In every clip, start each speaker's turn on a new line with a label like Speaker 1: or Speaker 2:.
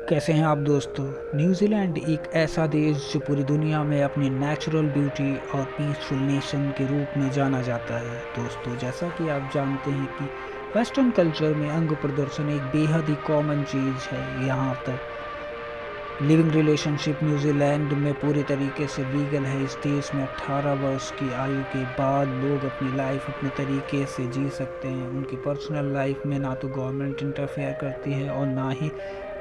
Speaker 1: कैसे हैं आप दोस्तों। न्यूजीलैंड एक ऐसा देश जो पूरी दुनिया में अपनी नेचुरल ब्यूटी और पीसफुल नेशन के रूप में जाना जाता है। दोस्तों, जैसा कि आप जानते हैं कि वेस्टर्न कल्चर में अंग प्रदर्शन एक बेहद ही कॉमन चीज़ है। यहाँ तक लिविंग रिलेशनशिप न्यूजीलैंड में पूरी तरीके से लीगल है। इस देश में 18 वर्ष की आयु के बाद लोग अपनी लाइफ अपने तरीके से जी सकते हैं। उनकी पर्सनल लाइफ में ना तो गवर्नमेंट इंटरफेयर करती है और ना ही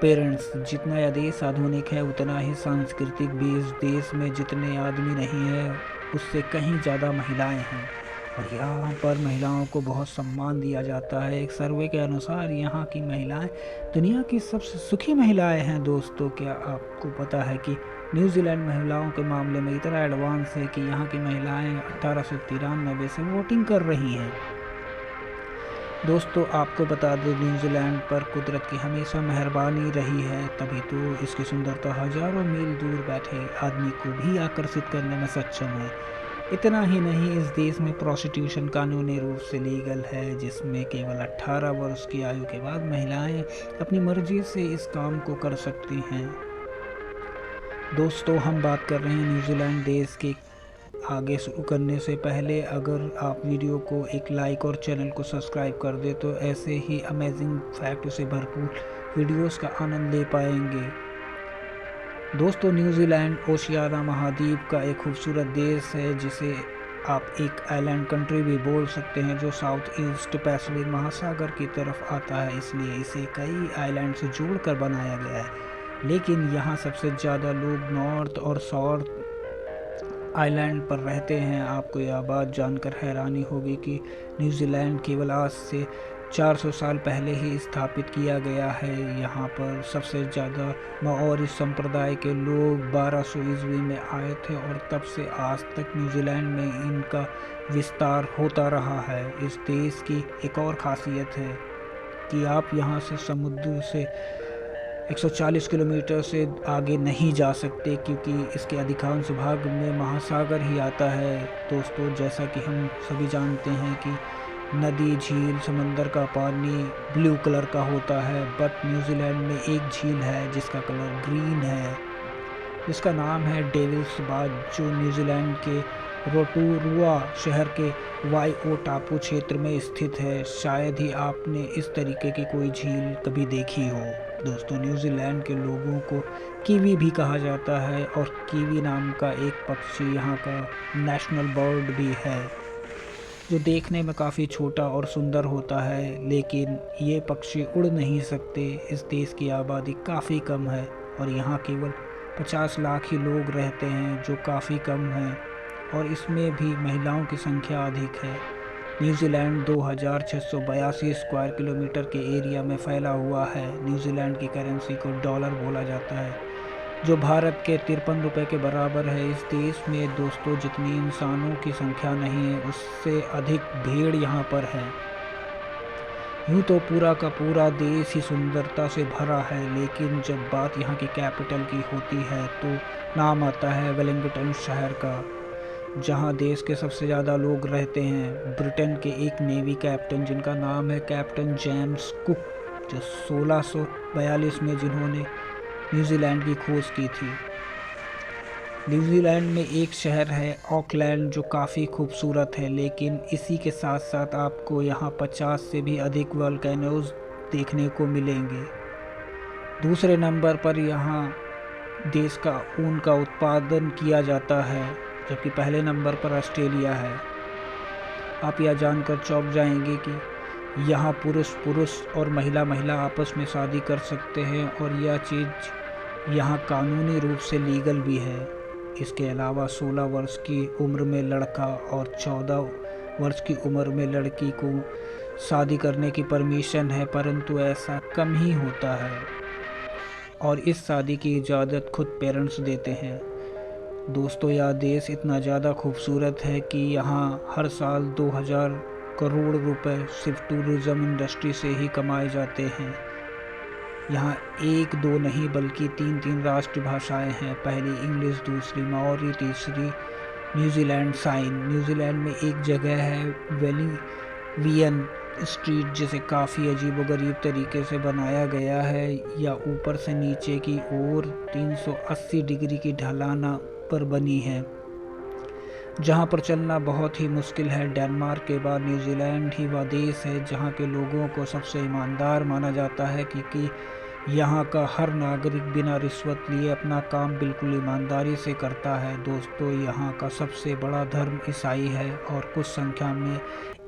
Speaker 1: पेरेंट्स। जितना यह देश आधुनिक है उतना ही सांस्कृतिक भी। इस देश में जितने आदमी नहीं है उससे कहीं ज़्यादा महिलाएं हैं और यहाँ पर महिलाओं को बहुत सम्मान दिया जाता है। एक सर्वे के अनुसार यहाँ की महिलाएं दुनिया की सबसे सुखी महिलाएं हैं। दोस्तों, क्या आपको पता है कि न्यूजीलैंड महिलाओं के मामले में इतना एडवांस है कि यहाँ की महिलाएं 1893 से वोटिंग कर रही हैं। दोस्तों, आपको बता दें, न्यूजीलैंड पर कुदरत की हमेशा मेहरबानी रही है, तभी तो इसकी सुंदरता हजारों मील दूर बैठे आदमी को भी आकर्षित करने में सक्षम है। इतना ही नहीं, इस देश में प्रोस्टिट्यूशन कानूनी रूप से लीगल है, जिसमें केवल 18 वर्ष की आयु के बाद महिलाएं अपनी मर्जी से इस काम को कर सकती हैं। दोस्तों, हम बात कर रहे हैं न्यूजीलैंड देश के। आगे शुरू करने से पहले अगर आप वीडियो को एक लाइक और चैनल को सब्सक्राइब कर दे तो ऐसे ही अमेजिंग फैक्ट से भरपूर वीडियोस का आनंद ले पाएंगे। दोस्तों, न्यूजीलैंड ओशियाना महाद्वीप का एक खूबसूरत देश है, जिसे आप एक आइलैंड कंट्री भी बोल सकते हैं, जो साउथ ईस्ट पैसिफिक महासागर की तरफ आता है। इसलिए इसे कई आइलैंड से जोड़कर बनाया गया है। लेकिन यहाँ सबसे ज़्यादा लोग नॉर्थ और साउथ आइलैंड पर रहते हैं। आपको यह बात जानकर हैरानी होगी कि न्यूजीलैंड केवल आज से 400 साल पहले ही स्थापित किया गया है। यहाँ पर सबसे ज़्यादा माओरी संप्रदाय के लोग 1200 ईस्वी में आए थे और तब से आज तक न्यूजीलैंड में इनका विस्तार होता रहा है। इस देश की एक और खासियत है कि आप यहाँ से समुद्र से 140 किलोमीटर से आगे नहीं जा सकते, क्योंकि इसके अधिकांश भाग में महासागर ही आता है। दोस्तों, जैसा कि हम सभी जानते हैं कि नदी, झील, समंदर का पानी ब्लू कलर का होता है, बट न्यूजीलैंड में एक झील है जिसका कलर ग्रीन है, जिसका नाम है डेविल्स बाथ, जो न्यूजीलैंड के रोटोरुआ शहर के वाईओ टापू क्षेत्र में स्थित है। शायद ही आपने इस तरीके की कोई झील कभी देखी हो। दोस्तों, न्यूजीलैंड के लोगों को कीवी भी कहा जाता है और कीवी नाम का एक पक्षी यहाँ का नेशनल बर्ड भी है, जो देखने में काफ़ी छोटा और सुंदर होता है, लेकिन ये पक्षी उड़ नहीं सकते। इस देश की आबादी काफ़ी कम है और यहाँ केवल 50 लाख ही लोग रहते हैं, जो काफ़ी कम है, और इसमें भी महिलाओं की संख्या अधिक है। न्यूजीलैंड 2682 स्क्वायर किलोमीटर के एरिया में फैला हुआ है। न्यूजीलैंड की करेंसी को डॉलर बोला जाता है, जो भारत के 53 रुपये के बराबर है। इस देश में दोस्तों जितनी इंसानों की संख्या नहीं है, उससे अधिक भीड़ यहाँ पर है। यूँ तो पूरा का पूरा देश ही सुंदरता से भरा है, लेकिन जब बात यहाँ की कैपिटल की होती है तो नाम आता है वेलिंगटन शहर का, जहाँ देश के सबसे ज़्यादा लोग रहते हैं। ब्रिटेन के एक नेवी कैप्टन, जिनका नाम है कैप्टन जेम्स कुक, जो 1642 में जिन्होंने न्यूजीलैंड की खोज की थी। न्यूजीलैंड में एक शहर है ऑकलैंड, जो काफ़ी खूबसूरत है, लेकिन इसी के साथ साथ आपको यहाँ 50 से भी अधिक वोल्केनोज देखने को मिलेंगे। दूसरे नंबर पर यहाँ देश का ऊन का उत्पादन किया जाता है, जबकि पहले नंबर पर ऑस्ट्रेलिया है। आप यह जानकर चौंक जाएंगे कि यहाँ पुरुष और महिला आपस में शादी कर सकते हैं और यह चीज़ यहाँ कानूनी रूप से लीगल भी है। इसके अलावा 16 वर्ष की उम्र में लड़का और 14 वर्ष की उम्र में लड़की को शादी करने की परमिशन है, परंतु ऐसा कम ही होता है और इस शादी की इजाज़त खुद पेरेंट्स देते हैं। दोस्तों, यह देश इतना ज़्यादा खूबसूरत है कि यहाँ हर साल 2000 करोड़ रुपए सिर्फ टूरिज़्म इंडस्ट्री से ही कमाए जाते हैं। यहाँ एक दो नहीं बल्कि 3 राष्ट्रीय भाषाएं हैं। पहली इंग्लिश, दूसरी माओरी, तीसरी न्यूजीलैंड साइन। न्यूजीलैंड में एक जगह है वेलिंगवियन, स्ट्रीट जिसे काफ़ी अजीबोगरीब तरीके से बनाया गया है, या ऊपर से नीचे की ओर 380 डिग्री की ढलाना पर बनी है, जहां पर चलना बहुत ही मुश्किल है। डेनमार्क के बाद न्यूजीलैंड ही वह देश है जहां के लोगों को सबसे ईमानदार माना जाता है, क्योंकि यहाँ का हर नागरिक बिना रिश्वत लिए अपना काम बिल्कुल ईमानदारी से करता है। दोस्तों, यहाँ का सबसे बड़ा धर्म ईसाई है और कुछ संख्या में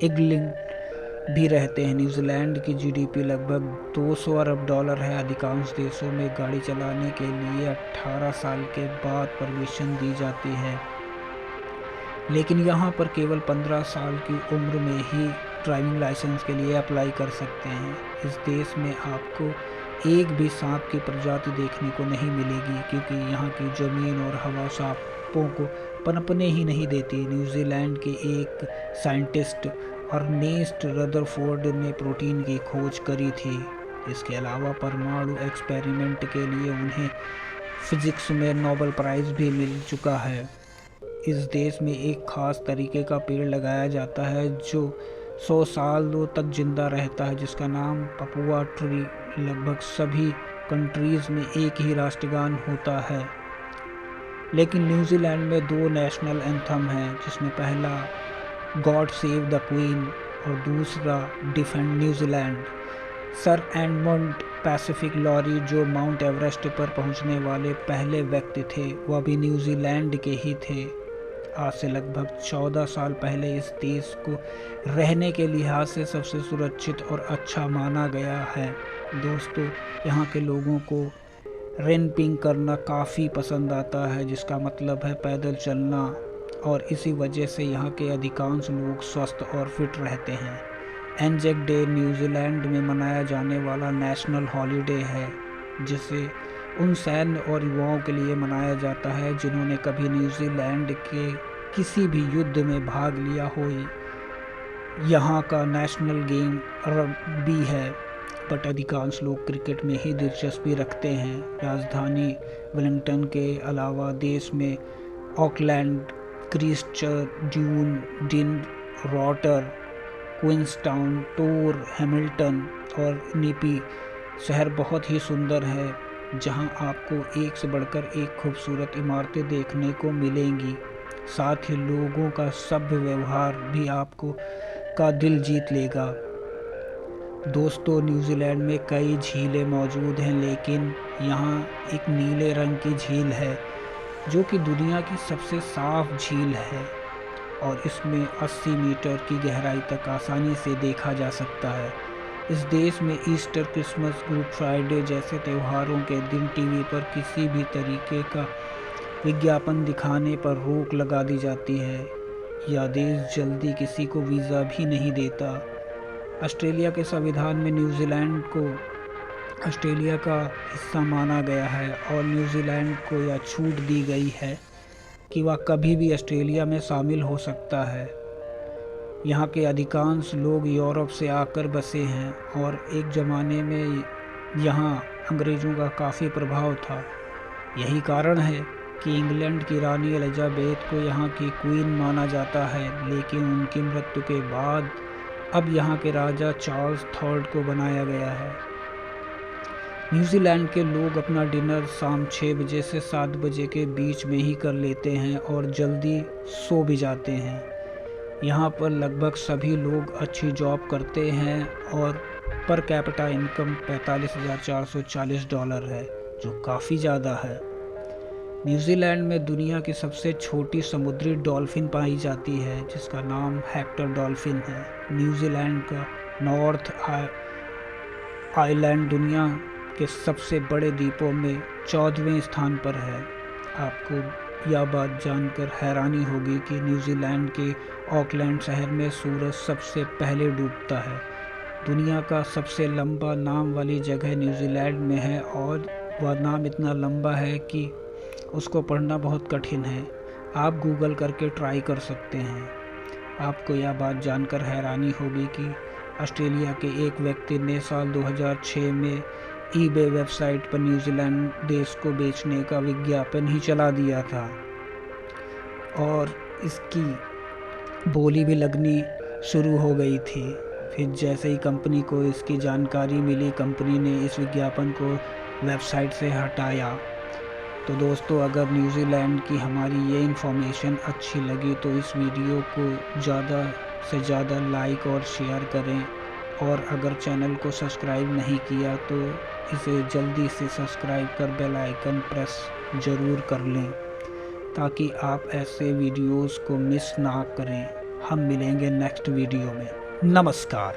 Speaker 1: इंग्लिश भी रहते हैं। न्यूजीलैंड की जीडीपी लगभग 200 अरब डॉलर है। अधिकांश देशों में गाड़ी चलाने के लिए 18 साल के बाद परमिशन दी जाती है, लेकिन यहाँ पर केवल 15 साल की उम्र में ही ड्राइविंग लाइसेंस के लिए अप्लाई कर सकते हैं। इस देश में आपको एक भी सांप की प्रजाति देखने को नहीं मिलेगी, क्योंकि यहाँ की ज़मीन और हवा सांपों को पनपने ही नहीं देती। न्यूजीलैंड के एक साइंटिस्ट अर्नेस्ट रदरफोर्ड ने प्रोटीन की खोज करी थी। इसके अलावा परमाणु एक्सपेरिमेंट के लिए उन्हें फिजिक्स में नोबेल प्राइज़ भी मिल चुका है। इस देश में एक ख़ास तरीके का पेड़ लगाया जाता है जो 100 सालों तक जिंदा रहता है, जिसका नाम पपुआ ट्री। लगभग सभी कंट्रीज़ में एक ही राष्ट्रगान होता है, लेकिन न्यूजीलैंड में 2 नेशनल एंथम हैं, जिसमें पहला गॉड सेव द क्वीन और दूसरा defend New Zealand. Sir Edmund Pacific Lowry, जो माउंट एवरेस्ट पर पहुंचने वाले पहले व्यक्ति थे, वह भी न्यूजीलैंड के ही थे। आज से लगभग 14 साल पहले इस देश को रहने के लिहाज से सबसे सुरक्षित और अच्छा माना गया है। दोस्तों, यहाँ के लोगों को रनिंग करना काफ़ी पसंद आता है, जिसका मतलब है पैदल चलना, और इसी वजह से यहाँ के अधिकांश लोग स्वस्थ और फिट रहते हैं। एनजेक डे न्यूजीलैंड में मनाया जाने वाला नेशनल हॉलीडे है, जिसे उन सैन्य और युवाओं के लिए मनाया जाता है जिन्होंने कभी न्यूजीलैंड के किसी भी युद्ध में भाग लिया हो। यहाँ का नेशनल गेम रग्बी है, बट अधिकांश लोग क्रिकेट में ही दिलचस्पी रखते हैं। राजधानी वेलिंगटन के अलावा देश में ऑकलैंड, क्राइस्टचर्च, ड्यूनडिन, रॉटर, क्वींसटाउन, टोर, हैमिल्टन और नीपी शहर बहुत ही सुंदर है, जहां आपको एक से बढ़कर एक खूबसूरत इमारतें देखने को मिलेंगी। साथ ही लोगों का सभ्य व्यवहार भी आपको का दिल जीत लेगा। दोस्तों, न्यूजीलैंड में कई झीलें मौजूद हैं, लेकिन यहाँ एक नीले रंग की झील है जो कि दुनिया की सबसे साफ झील है, और इसमें 80 मीटर की गहराई तक आसानी से देखा जा सकता है। इस देश में ईस्टर, क्रिसमस, गुड फ्राइडे जैसे त्योहारों के दिन टीवी पर किसी भी तरीके का विज्ञापन दिखाने पर रोक लगा दी जाती है। यह देश जल्दी किसी को वीज़ा भी नहीं देता। ऑस्ट्रेलिया के संविधान में न्यूजीलैंड को ऑस्ट्रेलिया का हिस्सा माना गया है, और न्यूजीलैंड को यह छूट दी गई है कि वह कभी भी ऑस्ट्रेलिया में शामिल हो सकता है। यहाँ के अधिकांश लोग यूरोप से आकर बसे हैं, और एक ज़माने में यहाँ अंग्रेज़ों का काफ़ी प्रभाव था। यही कारण है कि इंग्लैंड की रानी एलिजाबेथ को यहाँ की क्वीन माना जाता है, लेकिन उनकी मृत्यु के बाद अब यहाँ के राजा चार्ल्स III को बनाया गया है। न्यूजीलैंड के लोग अपना डिनर शाम 6 बजे से 7 बजे के बीच में ही कर लेते हैं और जल्दी सो भी जाते हैं। यहाँ पर लगभग सभी लोग अच्छी जॉब करते हैं, और पर कैपिटा इनकम $45,440 है, जो काफ़ी ज़्यादा है। न्यूजीलैंड में दुनिया की सबसे छोटी समुद्री डॉल्फिन पाई जाती है, जिसका नाम हेक्टर डॉल्फिन है। न्यूजीलैंड का नॉर्थ आइलैंड दुनिया के सबसे बड़े द्वीपों में 14वें स्थान पर है। आपको यह बात जानकर हैरानी होगी कि न्यूजीलैंड के ऑकलैंड शहर में सूरज सबसे पहले डूबता है। दुनिया का सबसे लंबा नाम वाली जगह न्यूजीलैंड में है, और वह नाम इतना लंबा है कि उसको पढ़ना बहुत कठिन है। आप गूगल करके ट्राई कर सकते हैं। आपको यह बात जानकर हैरानी होगी कि ऑस्ट्रेलिया के एक व्यक्ति ने साल 2006 में ईबे वेबसाइट पर न्यूजीलैंड देश को बेचने का विज्ञापन ही चला दिया था, और इसकी बोली भी लगनी शुरू हो गई थी। फिर जैसे ही कंपनी को इसकी जानकारी मिली, कंपनी ने इस विज्ञापन को वेबसाइट से हटाया। तो दोस्तों, अगर न्यूजीलैंड की हमारी ये इन्फॉर्मेशन अच्छी लगी तो इस वीडियो को ज़्यादा से ज़्यादा लाइक और शेयर करें, और अगर चैनल को सब्सक्राइब नहीं किया तो इसे जल्दी से सब्सक्राइब कर बेल आइकन प्रेस ज़रूर कर लें, ताकि आप ऐसे वीडियोस को मिस ना करें। हम मिलेंगे नेक्स्ट वीडियो में। नमस्कार।